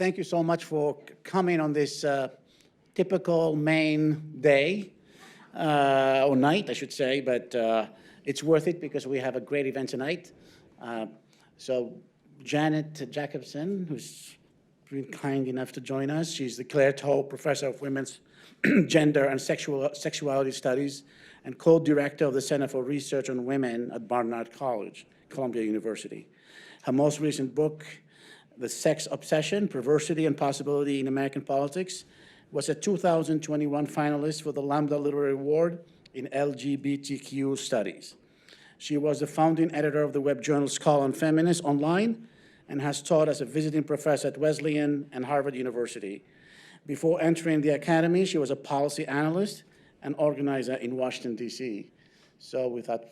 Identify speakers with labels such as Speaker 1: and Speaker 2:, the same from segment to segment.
Speaker 1: Thank you so much for coming on this typical Maine day, or night, I should say, but it's worth it because we have a great event tonight. So Janet Jakobsen, who's been kind enough to join us, she's the Claire Toll Professor of Women's Gender and Sexuality Studies and co-director of the Center for Research on Women at Barnard College, Columbia University. Her most recent book, The Sex Obsession, Perversity and Possibility in American Politics, was a 2021 finalist for the Lambda Literary Award in LGBTQ Studies. She was the founding editor of the web journal Scholar and Feminist Online and has taught as a visiting professor at Wesleyan and Harvard University. Before entering the academy, she was a policy analyst and organizer in Washington, D.C. So without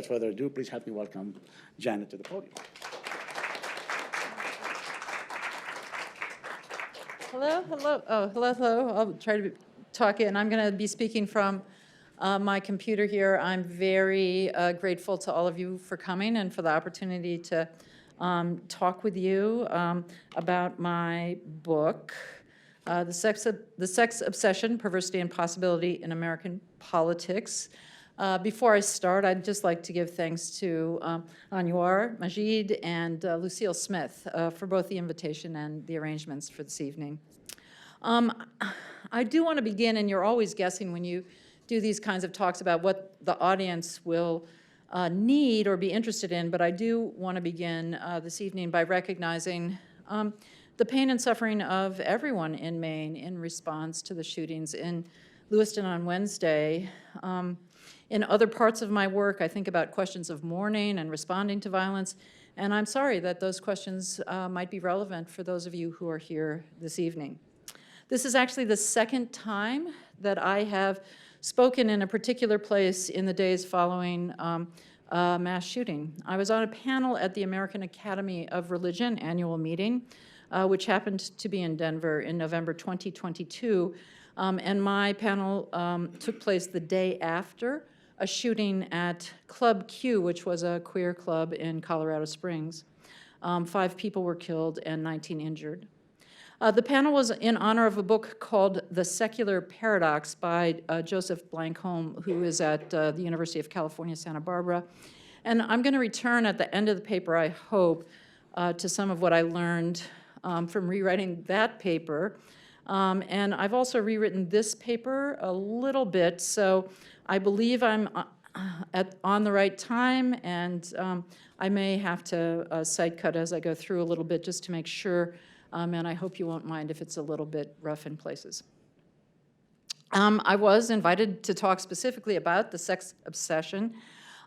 Speaker 1: further ado, please help me welcome Janet to the podium.
Speaker 2: Hello, hello. Oh, hello, hello. I'll try to talk in. I'm going to be speaking from my computer here. I'm very grateful to all of you for coming and for the opportunity to talk with you about my book, The Sex Obsession, Perversity and Possibility in American Politics. Before I start, I'd just like to give thanks to Anouar Majid and Lucille Smith for both the invitation and the arrangements for this evening. I do want to begin, and you're always guessing when you do these kinds of talks about what the audience will need or be interested in, but I do want to begin this evening by recognizing the pain and suffering of everyone in Maine in response to the shootings in Lewiston on Wednesday. In other parts of my work, I think about questions of mourning and responding to violence, and I'm sorry that those questions might be relevant for those of you who are here this evening. This is actually the second time that I have spoken in a particular place in the days following a mass shooting. I was on a panel at the American Academy of Religion annual meeting, which happened to be in Denver in November 2022, and my panel took place the day after a shooting at Club Q, which was a queer club in Colorado Springs. 5 people were killed and 19 injured. The panel was in honor of a book called The Secular Paradox by Joseph Blankholm, who is at the University of California, Santa Barbara. And I'm going to return at the end of the paper, I hope, to some of what I learned from rewriting that paper. And I've also rewritten this paper a little bit, so I believe I'm on the right time, and I may have to side cut as I go through a little bit just to make sure, and I hope you won't mind if it's a little bit rough in places. I was invited to talk specifically about the sex obsession,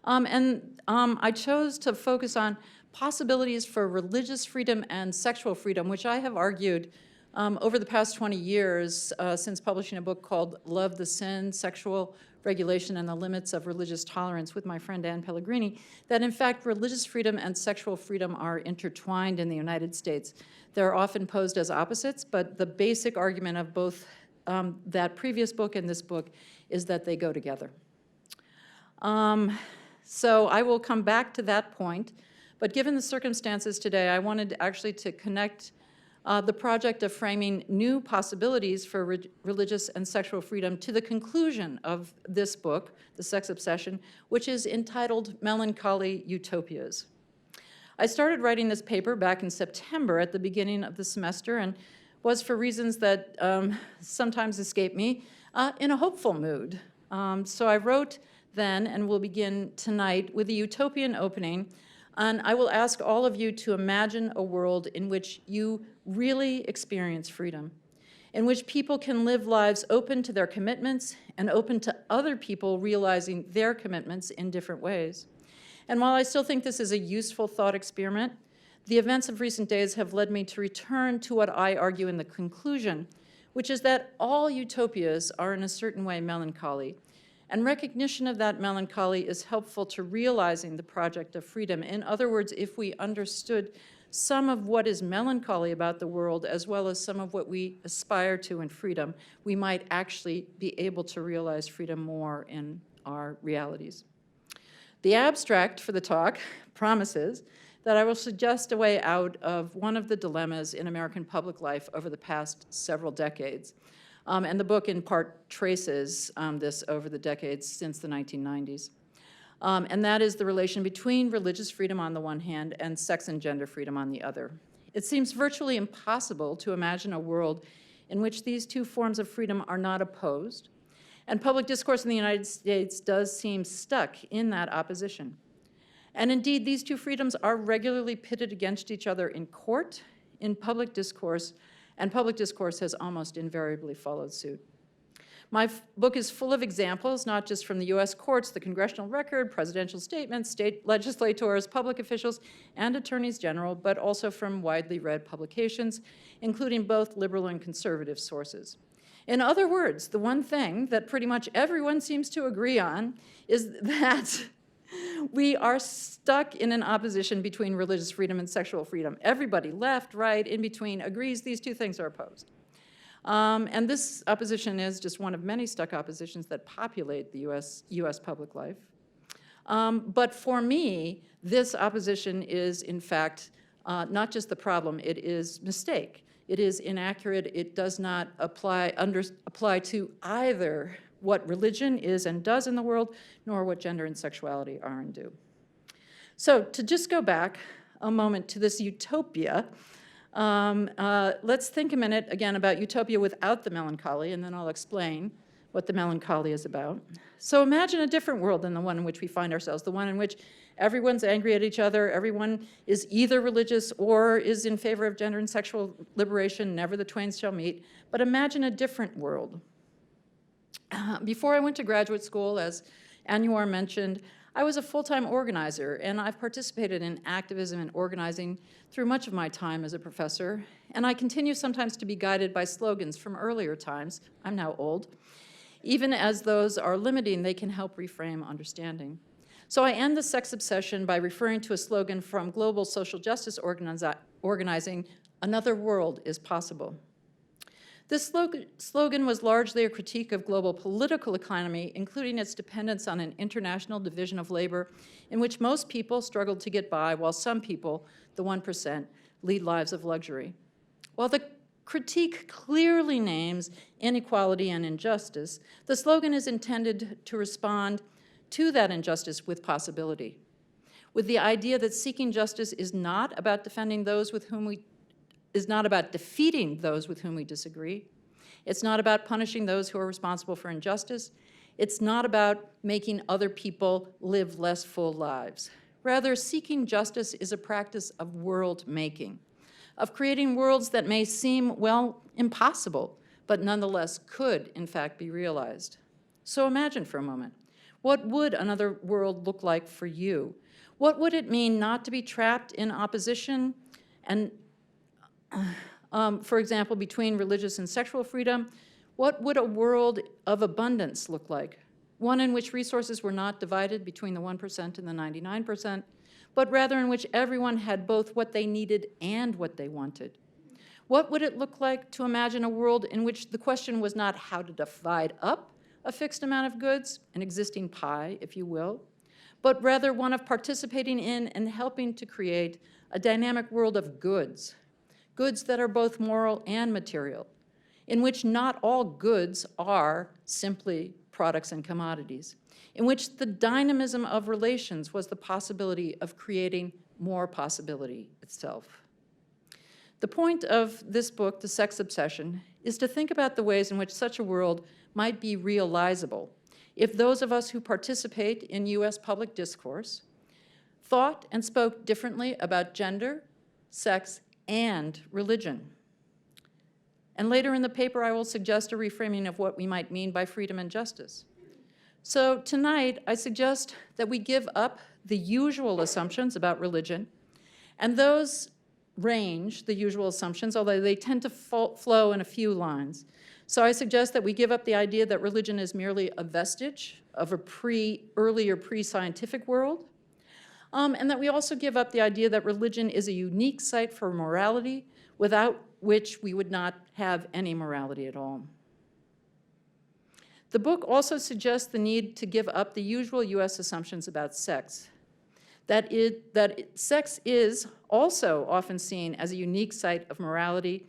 Speaker 2: and I chose to focus on possibilities for religious freedom and sexual freedom, which I have argued over the past 20 years since publishing a book called Love the Sin, Sexual Regulation and the Limits of Religious Tolerance with my friend Ann Pellegrini, that in fact religious freedom and sexual freedom are intertwined in the United States. They're often posed as opposites, but the basic argument of both that previous book and this book is that they go together. So I will come back to that point, but given the circumstances today, I wanted actually to connect the project of framing new possibilities for religious and sexual freedom to the conclusion of this book, The Sex Obsession, which is entitled Melancholy Utopias. I started writing this paper back in September at the beginning of the semester and was, for reasons that sometimes escape me, in a hopeful mood. So I wrote then, and we'll begin tonight, with a utopian opening. And I will ask all of you to imagine a world in which you really experience freedom, in which people can live lives open to their commitments and open to other people realizing their commitments in different ways. And while I still think this is a useful thought experiment, the events of recent days have led me to return to what I argue in the conclusion, which is that all utopias are in a certain way melancholy. And recognition of that melancholy is helpful to realizing the project of freedom. In other words, if we understood some of what is melancholy about the world as well as some of what we aspire to in freedom, we might actually be able to realize freedom more in our realities. The abstract for the talk promises that I will suggest a way out of one of the dilemmas in American public life over the past several decades. And the book in part traces this over the decades since the 1990s. And that is the relation between religious freedom on the one hand and sex and gender freedom on the other. It seems virtually impossible to imagine a world in which these two forms of freedom are not opposed, and public discourse in the United States does seem stuck in that opposition. And indeed, these two freedoms are regularly pitted against each other in court, in public discourse, and public discourse has almost invariably followed suit. My book is full of examples, not just from the US courts, the congressional record, presidential statements, state legislators, public officials, and attorneys general, but also from widely read publications, including both liberal and conservative sources. In other words, the one thing that pretty much everyone seems to agree on is that we are stuck in an opposition between religious freedom and sexual freedom. Everybody, left, right, in between, agrees these two things are opposed. And this opposition is just one of many stuck oppositions that populate the US public life. But for me, this opposition is, in fact, not just the problem, it is mistake. It is inaccurate. It does not apply to either what religion is and does in the world, nor what gender and sexuality are and do. So to just go back a moment to this utopia, let's think a minute again about utopia without the melancholy, and then I'll explain what the melancholy is about. So imagine a different world than the one in which we find ourselves, the one in which everyone's angry at each other, everyone is either religious or is in favor of gender and sexual liberation, never the twain shall meet. But imagine a different world. Before I went to graduate school, as Anouar mentioned, I was a full-time organizer, and I've participated in activism and organizing through much of my time as a professor, and I continue sometimes to be guided by slogans from earlier times. I'm now old. Even as those are limiting, they can help reframe understanding. So I end the sex obsession by referring to a slogan from global social justice organizing, "Another world is possible." This slogan was largely a critique of global political economy, including its dependence on an international division of labor in which most people struggled to get by, while some people, the 1%, lead lives of luxury. While the critique clearly names inequality and injustice, the slogan is intended to respond to that injustice with possibility, with the idea that seeking justice is not about defeating those with whom we disagree. It's not about punishing those who are responsible for injustice. It's not about making other people live less full lives. Rather, seeking justice is a practice of world making, of creating worlds that may seem, well, impossible, but nonetheless could, in fact, be realized. So imagine for a moment, what would another world look like for you? What would it mean not to be trapped in opposition and for example, between religious and sexual freedom? What would a world of abundance look like? One in which resources were not divided between the 1% and the 99%, but rather in which everyone had both what they needed and what they wanted. What would it look like to imagine a world in which the question was not how to divide up a fixed amount of goods, an existing pie, if you will, but rather one of participating in and helping to create a dynamic world of goods, goods that are both moral and material, in which not all goods are simply products and commodities, in which the dynamism of relations was the possibility of creating more possibility itself. The point of this book, The Sex Obsession, is to think about the ways in which such a world might be realizable if those of us who participate in US public discourse thought and spoke differently about gender, sex, and religion. And later in the paper, I will suggest a reframing of what we might mean by freedom and justice. So tonight, I suggest that we give up the usual assumptions about religion, and those range, the usual assumptions, although they tend to flow in a few lines. So I suggest that we give up the idea that religion is merely a vestige of a earlier pre-scientific world, and that we also give up the idea that religion is a unique site for morality, without which we would not have any morality at all. The book also suggests the need to give up the usual US assumptions about sex. Sex is also often seen as a unique site of morality,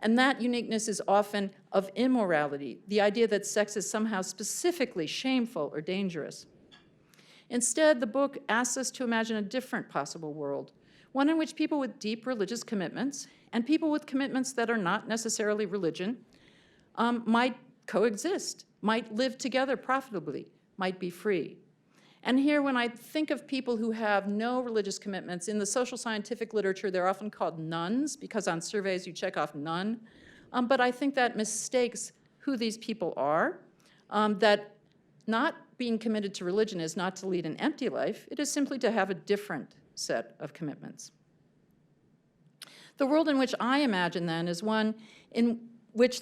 Speaker 2: and that uniqueness is often of immorality, the idea that sex is somehow specifically shameful or dangerous. Instead, the book asks us to imagine a different possible world, one in which people with deep religious commitments and people with commitments that are not necessarily religion might coexist, might live together profitably, might be free. And here, when I think of people who have no religious commitments, in the social scientific literature, they're often called nuns, because on surveys you check off none. But I think that mistakes who these people are, that not being committed to religion is not to lead an empty life, it is simply to have a different set of commitments. The world in which I imagine, then, is one in which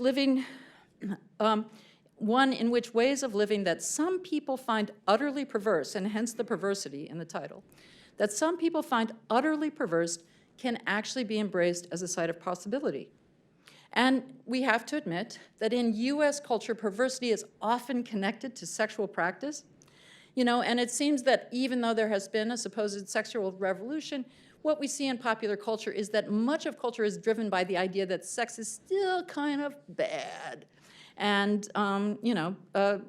Speaker 2: ways of living that some people find utterly perverse, and hence the perversity in the title, that some people find utterly perverse can actually be embraced as a site of possibility. And we have to admit that in US culture, perversity is often connected to sexual practice. And it seems that even though there has been a supposed sexual revolution, what we see in popular culture is that much of culture is driven by the idea that sex is still kind of bad. And,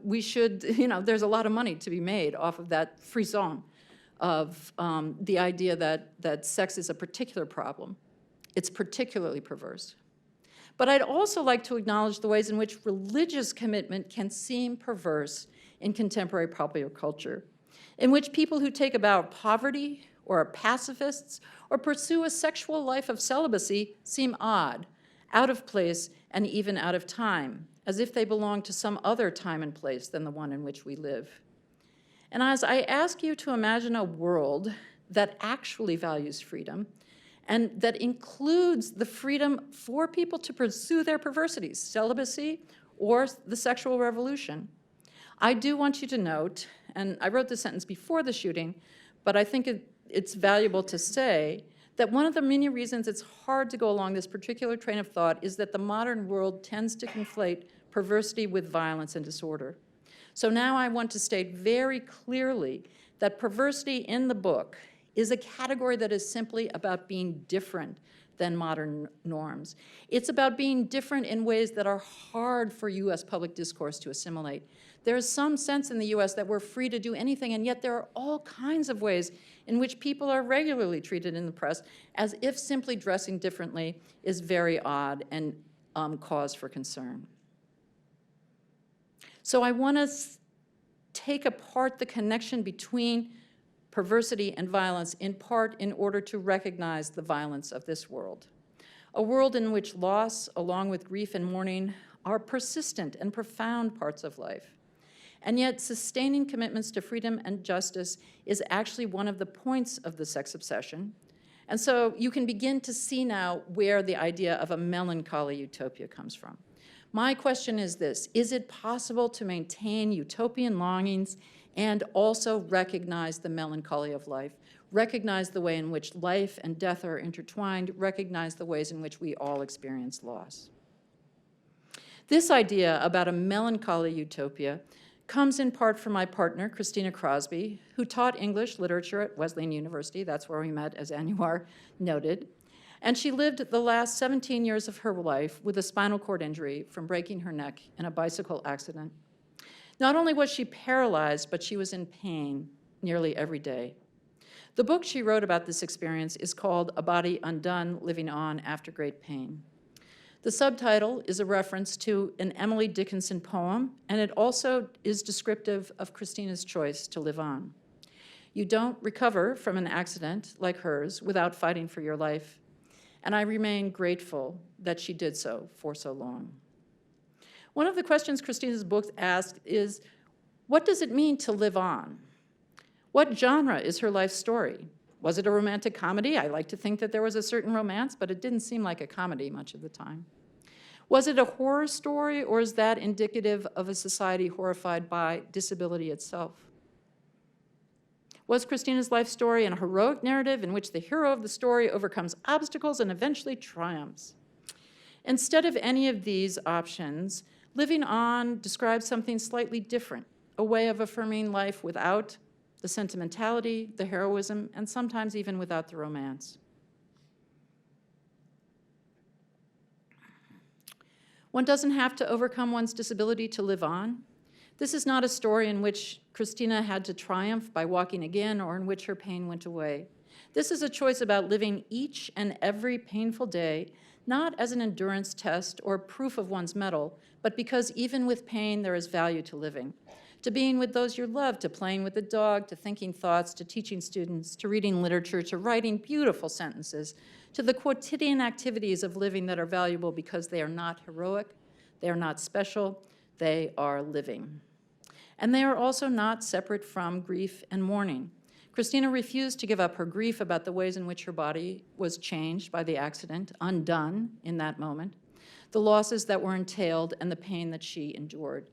Speaker 2: we should, there's a lot of money to be made off of that frisson of the idea that sex is a particular problem. It's particularly perverse. But I'd also like to acknowledge the ways in which religious commitment can seem perverse in contemporary popular culture, in which people who take about poverty or are pacifists or pursue a sexual life of celibacy seem odd, out of place, and even out of time, as if they belong to some other time and place than the one in which we live. And as I ask you to imagine a world that actually values freedom, and that includes the freedom for people to pursue their perversities, celibacy or the sexual revolution, I do want you to note, and I wrote this sentence before the shooting, but I think it's valuable to say that one of the many reasons it's hard to go along this particular train of thought is that the modern world tends to conflate perversity with violence and disorder. So now I want to state very clearly that perversity in the book is a category that is simply about being different than modern norms. It's about being different in ways that are hard for US public discourse to assimilate. There is some sense in the US that we're free to do anything, and yet there are all kinds of ways in which people are regularly treated in the press as if simply dressing differently is very odd and cause for concern. So I want to take apart the connection between perversity and violence, in part in order to recognize the violence of this world. A world in which loss, along with grief and mourning, are persistent and profound parts of life. And yet, sustaining commitments to freedom and justice is actually one of the points of the sex obsession. And so you can begin to see now where the idea of a melancholy utopia comes from. My question is this: is it possible to maintain utopian longings and also recognize the melancholy of life, recognize the way in which life and death are intertwined, recognize the ways in which we all experience loss? This idea about a melancholy utopia comes in part from my partner, Christina Crosby, who taught English literature at Wesleyan University. That's where we met, as Anouar noted. And she lived the last 17 years of her life with a spinal cord injury from breaking her neck in a bicycle accident. Not only was she paralyzed, but she was in pain nearly every day. The book she wrote about this experience is called A Body Undone, Living On After Great Pain. The subtitle is a reference to an Emily Dickinson poem, and it also is descriptive of Christina's choice to live on. You don't recover from an accident like hers without fighting for your life, and I remain grateful that she did so for so long. One of the questions Christina's book asks is, what does it mean to live on? What genre is her life story? Was it a romantic comedy? I like to think that there was a certain romance, but it didn't seem like a comedy much of the time. Was it a horror story, or is that indicative of a society horrified by disability itself? Was Christina's life story a heroic narrative in which the hero of the story overcomes obstacles and eventually triumphs? Instead of any of these options, Living On describes something slightly different, a way of affirming life without the sentimentality, the heroism, and sometimes even without the romance. One doesn't have to overcome one's disability to live on. This is not a story in which Christina had to triumph by walking again or in which her pain went away. This is a choice about living each and every painful day, not as an endurance test or proof of one's mettle, but because even with pain, there is value to living. To being with those you love, to playing with the dog, to thinking thoughts, to teaching students, to reading literature, to writing beautiful sentences, to the quotidian activities of living that are valuable because they are not heroic, they are not special, they are living. And they are also not separate from grief and mourning. Christina refused to give up her grief about the ways in which her body was changed by the accident, undone in that moment, the losses that were entailed, and the pain that she endured.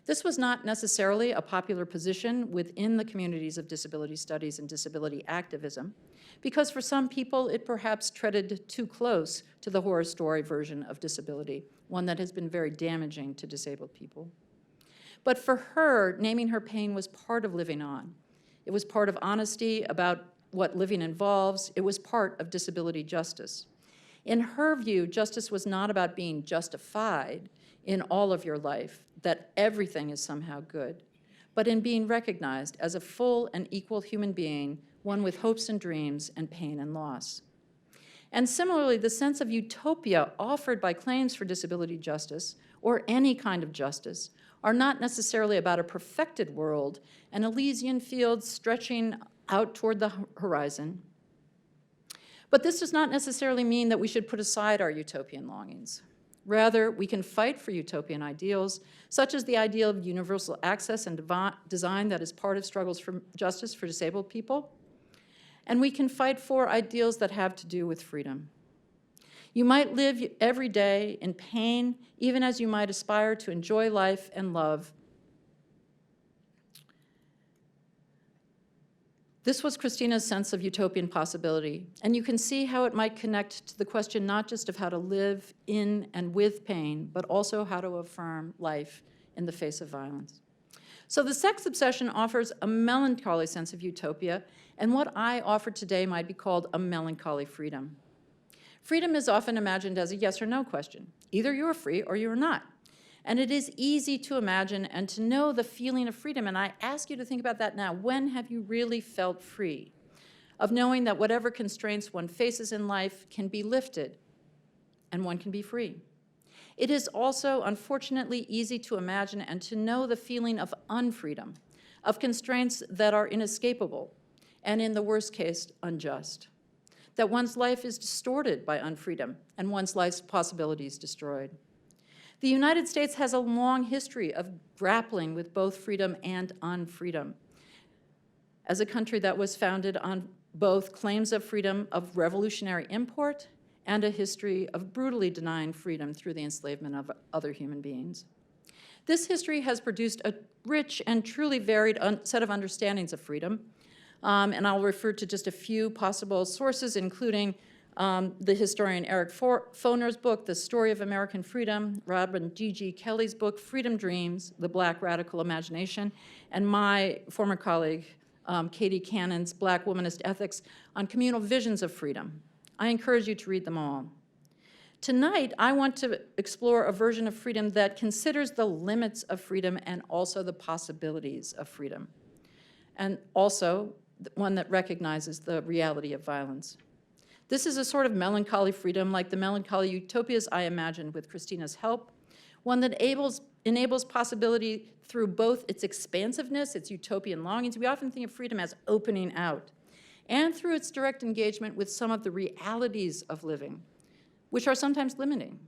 Speaker 2: This was not necessarily a popular position within the communities of disability studies and disability activism, because for some people it perhaps treaded too close to the horror story version of disability, one that has been very damaging to disabled people. But for her, naming her pain was part of living on. It was part of honesty about what living involves. It was part of disability justice. In her view, justice was not about being justified in all of your life, that everything is somehow good, but in being recognized as a full and equal human being, one with hopes and dreams and pain and loss. And similarly, the sense of utopia offered by claims for disability justice, or any kind of justice, are not necessarily about a perfected world, an Elysian field stretching out toward the horizon. But this does not necessarily mean that we should put aside our utopian longings. Rather, we can fight for utopian ideals, such as the ideal of universal access and design that is part of struggles for justice for disabled people. And we can fight for ideals that have to do with freedom. You might live every day in pain, even as you might aspire to enjoy life and love. This was Christina's sense of utopian possibility, and you can see how it might connect to the question not just of how to live in and with pain, but also how to affirm life in the face of violence. So the sex obsession offers a melancholy sense of utopia, and what I offer today might be called a melancholy freedom. Freedom is often imagined as a yes or no question. Either you're free or you're not. And it is easy to imagine and to know the feeling of freedom. And I ask you to think about that now. When have you really felt free? Of knowing that whatever constraints one faces in life can be lifted and one can be free. It is also, unfortunately, easy to imagine and to know the feeling of unfreedom, of constraints that are inescapable and, in the worst case, unjust. That one's life is distorted by unfreedom and one's life's possibilities destroyed. The United States has a long history of grappling with both freedom and unfreedom. As a country that was founded on both claims of freedom of revolutionary import and a history of brutally denying freedom through the enslavement of other human beings. This history has produced a rich and truly varied set of understandings of freedom, and I'll refer to just a few possible sources, including the historian Eric Foner's book, The Story of American Freedom, Robin G.G. Kelly's book, Freedom Dreams, The Black Radical Imagination, and my former colleague, Katie Cannon's Black Womanist Ethics on Communal Visions of Freedom. I encourage you to read them all. Tonight, I want to explore a version of freedom that considers the limits of freedom and also the possibilities of freedom, and also one that recognizes the reality of violence. This is a sort of melancholy freedom like the melancholy utopias I imagined with Christina's help, one that enables possibility through both its expansiveness, its utopian longings. We often think of freedom as opening out, and through its direct engagement with some of the realities of living, which are sometimes limiting.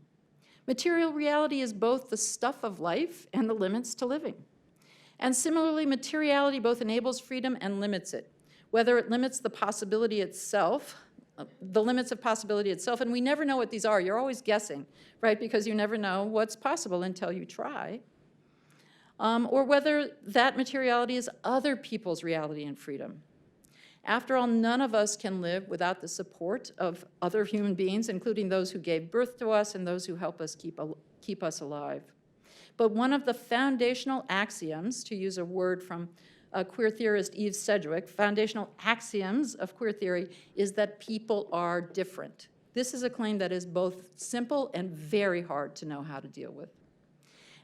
Speaker 2: Material reality is both the stuff of life and the limits to living. And similarly, materiality both enables freedom and limits it, whether it limits the possibility itself, the limits of possibility itself, and we never know what these are. You're always guessing, right? Because you never know what's possible until you try. Or whether that materiality is other people's reality and freedom. After all, none of us can live without the support of other human beings, including those who gave birth to us and those who help us keep us alive. But one of the foundational axioms, to use a word from queer theorist Eve Sedgwick, foundational axioms of queer theory is that people are different. This is a claim that is both simple and very hard to know how to deal with.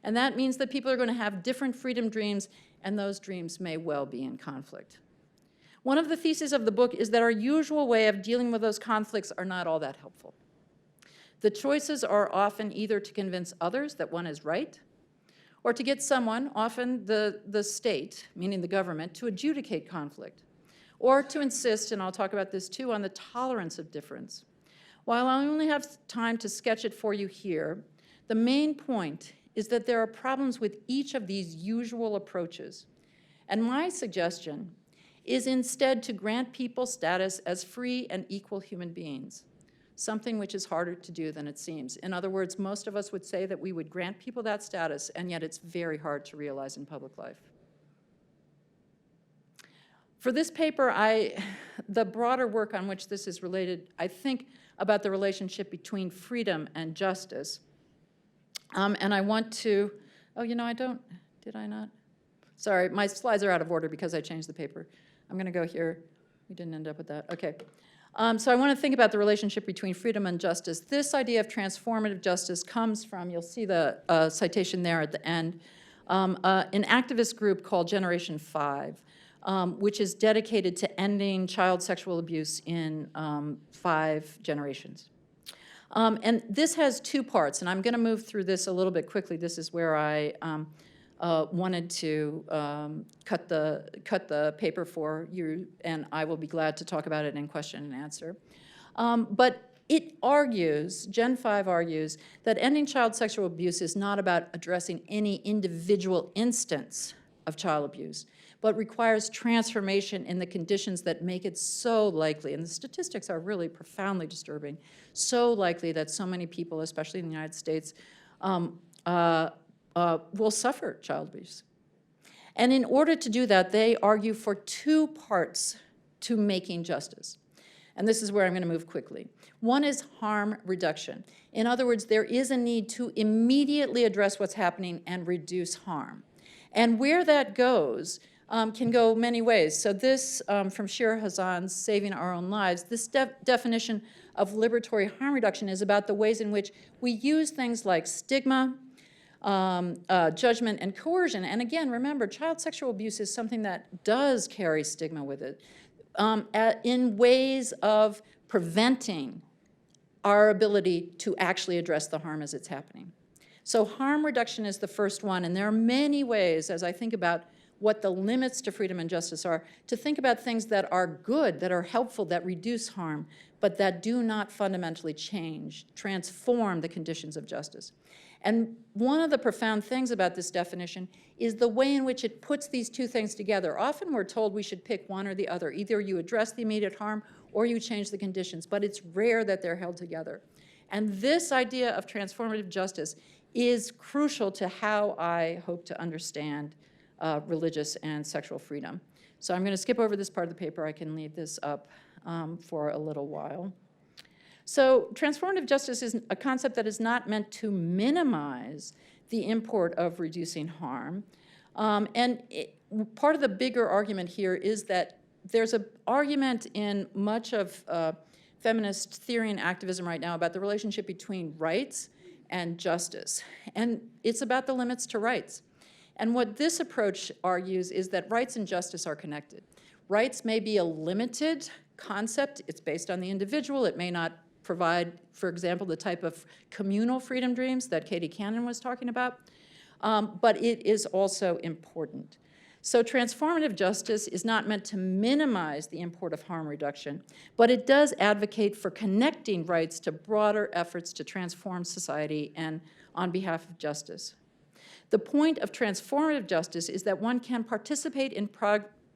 Speaker 2: And that means that people are going to have different freedom dreams, and those dreams may well be in conflict. One of the theses of the book is that our usual way of dealing with those conflicts are not all that helpful. The choices are often either to convince others that one is right, or to get someone, often the state, meaning the government, to adjudicate conflict, or to insist, and I'll talk about this too, on the tolerance of difference. While I only have time to sketch it for you here, the main point is that there are problems with each of these usual approaches. And my suggestion is instead to grant people status as free and equal human beings, something which is harder to do than it seems. In other words, most of us would say that we would grant people that status, and yet it's very hard to realize in public life. For this paper, the broader work on which this is related, I think about the relationship between freedom and justice. And I want to, did I not? Sorry, my slides are out of order because I changed the paper. I'm going to go here. We didn't end up with that. Okay. So I want to think about the relationship between freedom and justice. This idea of transformative justice comes from, you'll see the citation there at the end, an activist group called Generation 5, which is dedicated to ending child sexual abuse in 5 generations. And this has 2 parts, and I'm going to move through this a little bit quickly. This is where I wanted to cut the paper for you, and I will be glad to talk about it in question and answer. But it argues, Gen 5 argues, that ending child sexual abuse is not about addressing any individual instance of child abuse, but requires transformation in the conditions that make it so likely, and the statistics are really profoundly disturbing, so likely that so many people, especially in the United States, will suffer child abuse. And in order to do that, they argue for 2 parts to making justice. And this is where I'm going to move quickly. One is harm reduction. In other words, there is a need to immediately address what's happening and reduce harm. And where that goes can go many ways. So this, from Shira Hazan's Saving Our Own Lives, this definition of liberatory harm reduction is about the ways in which we use things like stigma, judgment, and coercion. And again, remember, child sexual abuse is something that does carry stigma with it, in ways of preventing our ability to actually address the harm as it's happening. So harm reduction is the first one, and there are many ways, as I think about what the limits to freedom and justice are, to think about things that are good, that are helpful, that reduce harm, but that do not fundamentally transform the conditions of justice. And one of the profound things about this definition is the way in which it puts these 2 things together. Often we're told we should pick one or the other. Either you address the immediate harm or you change the conditions, but it's rare that they're held together. And this idea of transformative justice is crucial to how I hope to understand religious and sexual freedom. So I'm going to skip over this part of the paper. I can leave this up for a little while. So transformative justice is a concept that is not meant to minimize the import of reducing harm. Part of the bigger argument here is that there's an argument in much of feminist theory and activism right now about the relationship between rights and justice. And it's about the limits to rights. And what this approach argues is that rights and justice are connected. Rights may be a limited concept. It's based on the individual. It may not provide, for example, the type of communal freedom dreams that Katie Cannon was talking about, but it is also important. So transformative justice is not meant to minimize the import of harm reduction, but it does advocate for connecting rights to broader efforts to transform society and on behalf of justice. The point of transformative justice is that one can participate in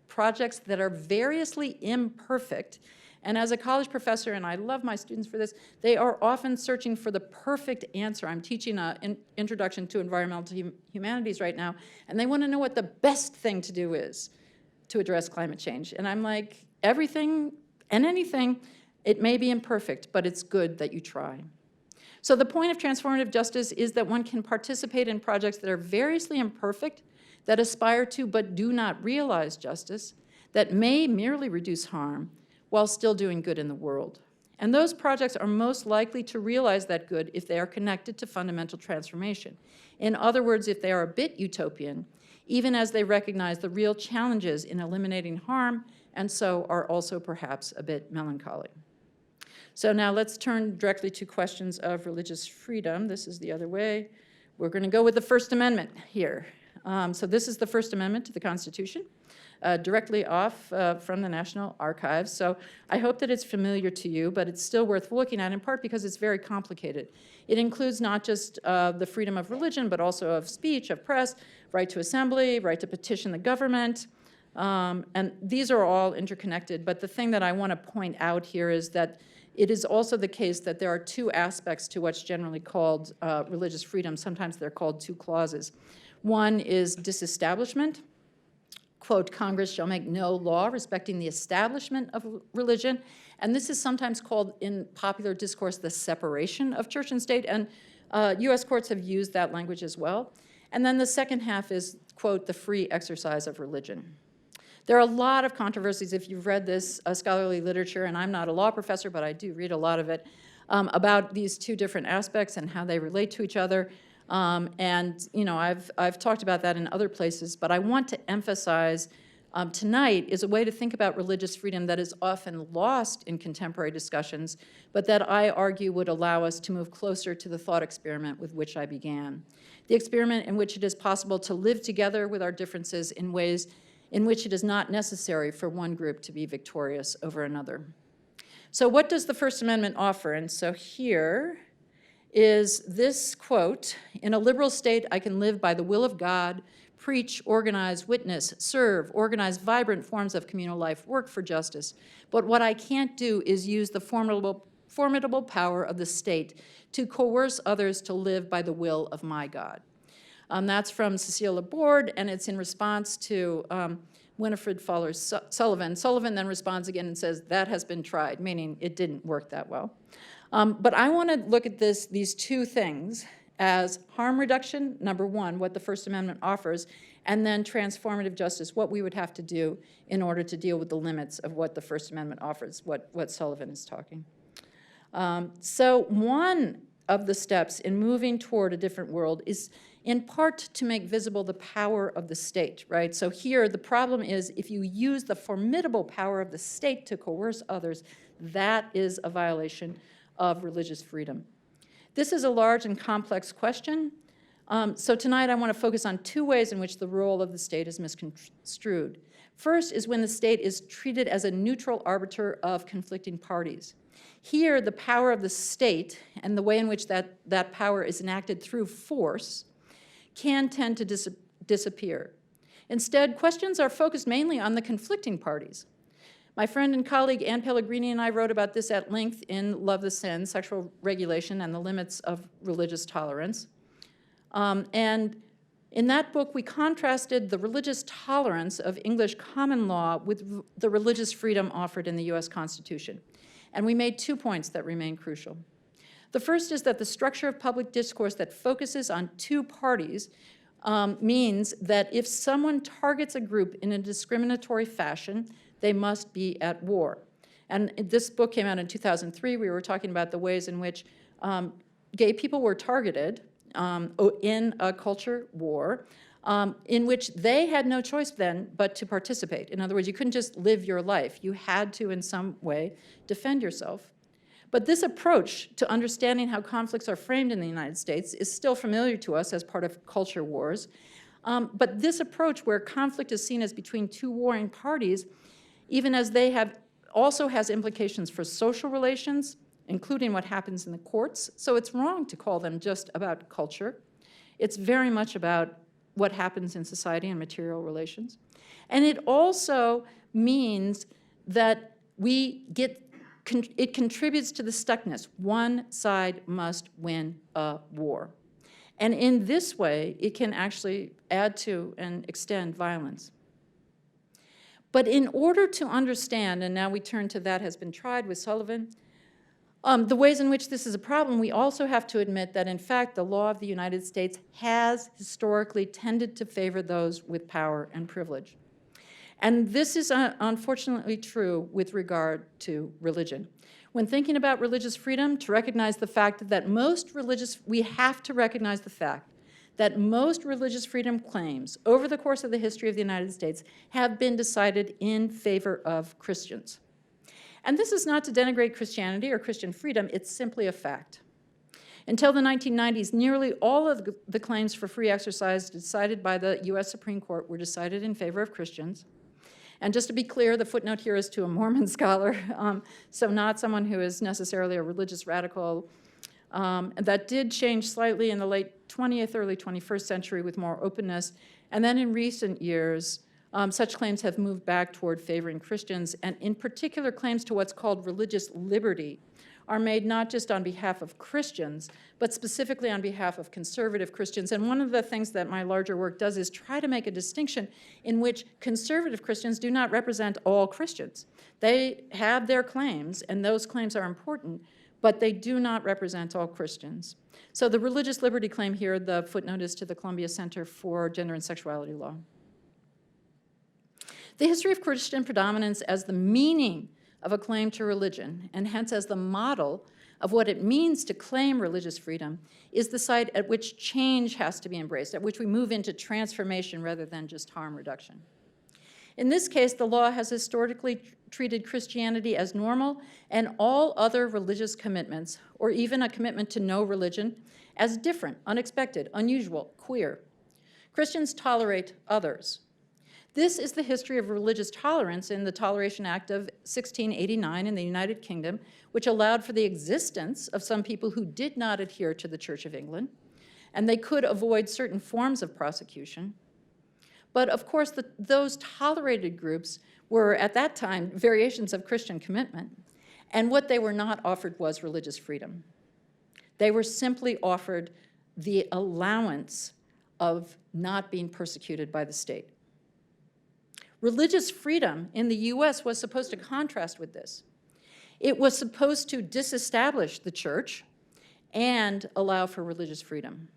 Speaker 2: projects that are variously imperfect. And as a college professor, and I love my students for this, they are often searching for the perfect answer. I'm teaching an introduction to environmental humanities right now, and they want to know what the best thing to do is to address climate change. And I'm like, everything and anything, it may be imperfect, but it's good that you try. So the point of transformative justice is that one can participate in projects that are variously imperfect, that aspire to but do not realize justice, that may merely reduce harm while still doing good in the world. And those projects are most likely to realize that good if they are connected to fundamental transformation. In other words, if they are a bit utopian, even as they recognize the real challenges in eliminating harm, and so are also perhaps a bit melancholy. So now let's turn directly to questions of religious freedom. This is the other way. We're going to go with the First Amendment here. So this is the First Amendment to the Constitution, directly off from the National Archives. So I hope that it's familiar to you, but it's still worth looking at, in part because it's very complicated. It includes not just the freedom of religion, but also of speech, of press, right to assembly, right to petition the government. And these are all interconnected. But the thing that I want to point out here is that it is also the case that there are two aspects to what's generally called religious freedom. Sometimes they're called two clauses. One is disestablishment. Quote, Congress shall make no law respecting the establishment of religion. And this is sometimes called in popular discourse the separation of church and state. And US courts have used that language as well. And then the second half is, quote, the free exercise of religion. There are a lot of controversies, if you've read this scholarly literature, and I'm not a law professor, but I do read a lot of it, about these two different aspects and how they relate to each other. And you know, I've talked about that in other places, but I want to emphasize tonight is a way to think about religious freedom that is often lost in contemporary discussions, but that I argue would allow us to move closer to the thought experiment with which I began. The experiment in which it is possible to live together with our differences in ways in which it is not necessary for one group to be victorious over another. So what does the First Amendment offer? And so here is this quote, in a liberal state, I can live by the will of God, preach, organize, witness, serve, organize vibrant forms of communal life, work for justice. But what I can't do is use the formidable power of the state to coerce others to live by the will of my God. That's from Cecile Laborde, and it's in response to Winifred Fowler's Sullivan. Sullivan then responds again and says, that has been tried, meaning it didn't work that well. But I want to look at these two things as harm reduction, number one, what the First Amendment offers, and then transformative justice, what we would have to do in order to deal with the limits of what the First Amendment offers, what Sullivan is talking. So one of the steps in moving toward a different world is in part to make visible the power of the state, right? So here the problem is if you use the formidable power of the state to coerce others, that is a violation of religious freedom. This is a large and complex question. So tonight I want to focus on two ways in which the role of the state is misconstrued. First is when the state is treated as a neutral arbiter of conflicting parties. Here, the power of the state and the way in which that power is enacted through force can tend to disappear. Instead, questions are focused mainly on the conflicting parties. My friend and colleague Anne Pellegrini and I wrote about this at length in Love the Sin, Sexual Regulation and the Limits of Religious Tolerance. And in that book, we contrasted the religious tolerance of English common law with the religious freedom offered in the US Constitution. And we made 2 points that remain crucial. The first is that the structure of public discourse that focuses on two parties means that if someone targets a group in a discriminatory fashion, they must be at war. And this book came out in 2003. We were talking about the ways in which gay people were targeted in a culture war, in which they had no choice then but to participate. In other words, you couldn't just live your life. You had to, in some way, defend yourself. But this approach to understanding how conflicts are framed in the United States is still familiar to us as part of culture wars. But this approach where conflict is seen as between two warring parties, even as they also has implications for social relations, including what happens in the courts. So it's wrong to call them just about culture. It's very much about what happens in society and material relations. And it also means that it contributes to the stuckness. One side must win a war. And in this way, it can actually add to and extend violence. But in order to understand, and now we turn to that has been tried with Sullivan, The ways in which this is a problem, we also have to admit that, in fact, the law of the United States has historically tended to favor those with power and privilege. And this is unfortunately true with regard to religion. When thinking about religious freedom, to recognize the fact that we have to recognize the fact that most religious freedom claims over the course of the history of the United States have been decided in favor of Christians. And this is not to denigrate Christianity or Christian freedom, it's simply a fact. Until the 1990s, nearly all of the claims for free exercise decided by the US Supreme Court were decided in favor of Christians. And just to be clear, the footnote here is to a Mormon scholar, so not someone who is necessarily a religious radical. That did change slightly in the late 20th, early 21st century with more openness. And then in recent years, such claims have moved back toward favoring Christians, and in particular claims to what's called religious liberty are made not just on behalf of Christians, but specifically on behalf of conservative Christians. And one of the things that my larger work does is try to make a distinction in which conservative Christians do not represent all Christians. They have their claims, and those claims are important, but they do not represent all Christians. So the religious liberty claim here, the footnote is to the Columbia Center for Gender and Sexuality Law. The history of Christian predominance as the meaning of a claim to religion, and hence as the model of what it means to claim religious freedom, is the site at which change has to be embraced, at which we move into transformation rather than just harm reduction. In this case, the law has historically treated Christianity as normal and all other religious commitments, or even a commitment to no religion, as different, unexpected, unusual, queer. Christians tolerate others. This is the history of religious tolerance in the Toleration Act of 1689 in the United Kingdom, which allowed for the existence of some people who did not adhere to the Church of England, and they could avoid certain forms of prosecution. But of course, those tolerated groups were, at that time, variations of Christian commitment, and what they were not offered was religious freedom. They were simply offered the allowance of not being persecuted by the state. Religious freedom in the US was supposed to contrast with this. It was supposed to disestablish the church and allow for religious freedom.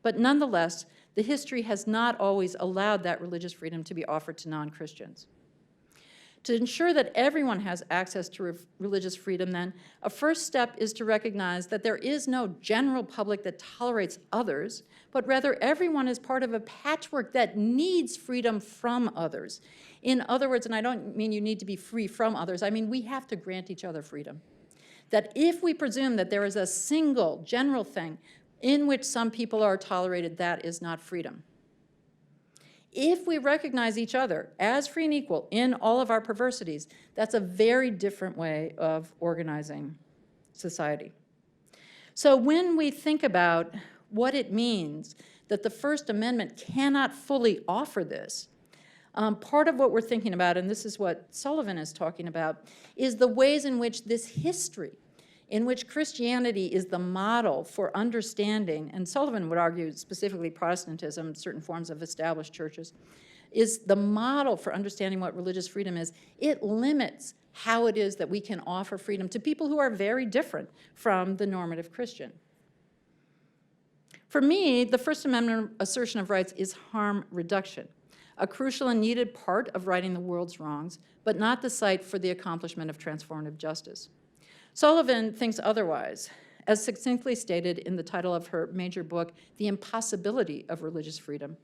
Speaker 2: But nonetheless, the history has not always allowed that religious freedom to be offered to non-Christians. To ensure that everyone has access to religious freedom, then, a first step is to recognize that there is no general public that tolerates others, but rather everyone is part of a patchwork that needs freedom from others. In other words, and I don't mean you need to be free from others, I mean we have to grant each other freedom. That if we presume that there is a single general thing in which some people are tolerated, that is not freedom. If we recognize each other as free and equal in all of our perversities, that's a very different way of organizing society. So when we think about what it means that the First Amendment cannot fully offer this, part of what we're thinking about, and this is what Sullivan is talking about, is the ways in which this history, in which Christianity is the model for understanding, and Sullivan would argue specifically Protestantism, certain forms of established churches, is the model for understanding what religious freedom is. It limits how it is that we can offer freedom to people who are very different from the normative Christian. For me, the First Amendment assertion of rights is harm reduction, a crucial and needed part of righting the world's wrongs, but not the site for the accomplishment of transformative justice. Sullivan thinks otherwise, as succinctly stated in the title of her major book, The Impossibility of Religious Freedom.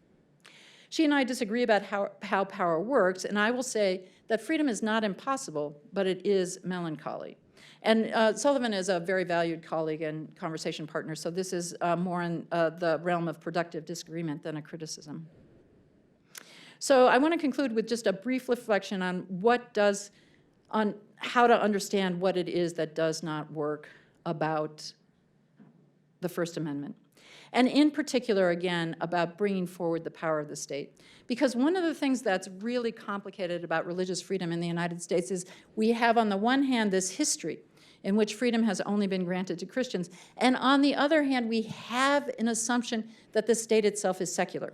Speaker 2: She and I disagree about how power works, and I will say that freedom is not impossible, but it is melancholy. And Sullivan is a very valued colleague and conversation partner, so this is more in the realm of productive disagreement than a criticism. So I want to conclude with just a brief reflection on how to understand what it is that does not work about the First Amendment. And in particular, again, about bringing forward the power of the state. Because one of the things that's really complicated about religious freedom in the United States is we have, on the one hand, this history in which freedom has only been granted to Christians. And on the other hand, we have an assumption that the state itself is secular.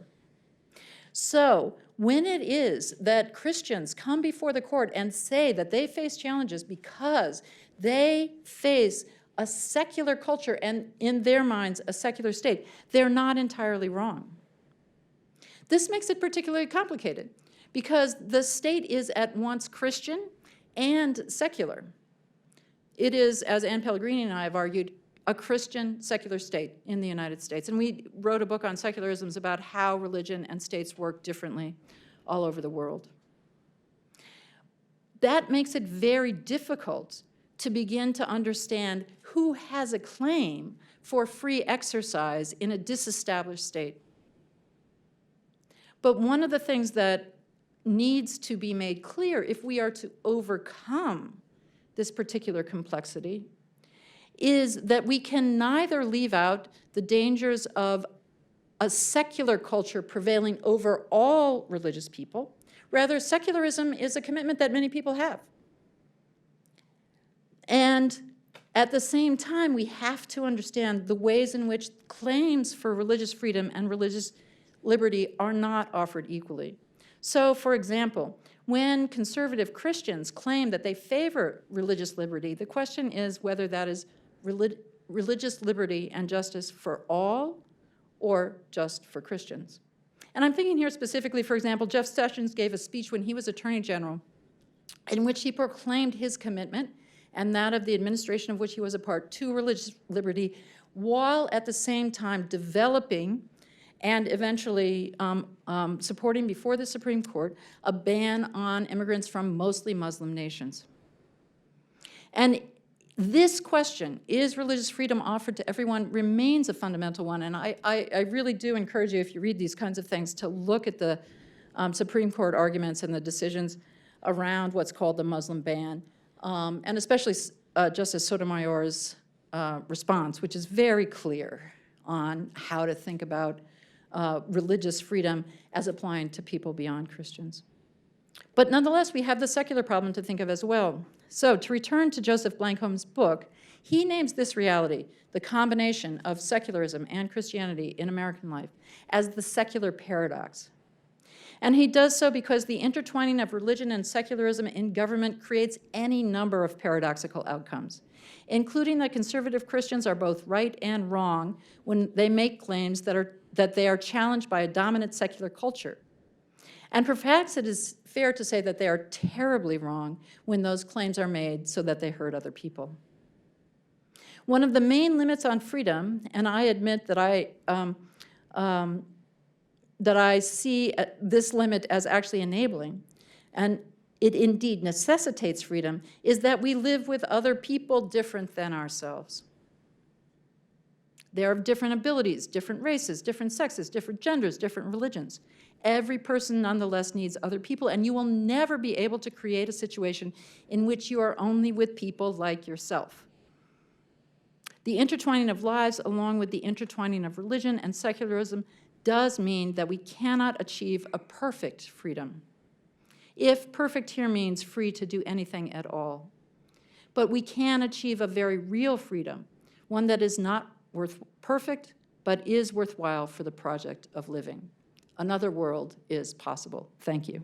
Speaker 2: So when it is that Christians come before the court and say that they face challenges because they face a secular culture and, in their minds, a secular state, they're not entirely wrong. This makes it particularly complicated because the state is at once Christian and secular. It is, as Anne Pellegrini and I have argued, a Christian secular state in the United States. And we wrote a book on secularisms about how religion and states work differently all over the world. That makes it very difficult to begin to understand who has a claim for free exercise in a disestablished state. But one of the things that needs to be made clear if we are to overcome this particular complexity is that we can neither leave out the dangers of a secular culture prevailing over all religious people. Rather, secularism is a commitment that many people have. And at the same time, we have to understand the ways in which claims for religious freedom and religious liberty are not offered equally. So, for example, when conservative Christians claim that they favor religious liberty, the question is whether that is religious liberty and justice for all or just for Christians. And I'm thinking here specifically, for example, Jeff Sessions gave a speech when he was Attorney General in which he proclaimed his commitment and that of the administration of which he was a part to religious liberty, while at the same time developing and eventually supporting before the Supreme Court a ban on immigrants from mostly Muslim nations. And this question, is religious freedom offered to everyone, remains a fundamental one. And I really do encourage you, if you read these kinds of things, to look at the Supreme Court arguments and the decisions around what's called the Muslim ban, and especially Justice Sotomayor's response, which is very clear on how to think about religious freedom as applying to people beyond Christians. But nonetheless, we have the secular problem to think of as well. So to return to Joseph Blankholm's book, he names this reality, the combination of secularism and Christianity in American life, as the secular paradox. And he does so because the intertwining of religion and secularism in government creates any number of paradoxical outcomes, including that conservative Christians are both right and wrong when they make claims that they are challenged by a dominant secular culture. And perhaps it is fair to say that they are terribly wrong when those claims are made so that they hurt other people. One of the main limits on freedom, and I admit that I see this limit as actually enabling, and it indeed necessitates freedom, is that we live with other people different than ourselves. They're of different abilities, different races, different sexes, different genders, different religions. Every person nonetheless needs other people, and you will never be able to create a situation in which you are only with people like yourself. The intertwining of lives, along with the intertwining of religion and secularism, does mean that we cannot achieve a perfect freedom, if perfect here means free to do anything at all. But we can achieve a very real freedom, one that is not perfect, but is worthwhile for the project of living. Another world is possible. Thank you.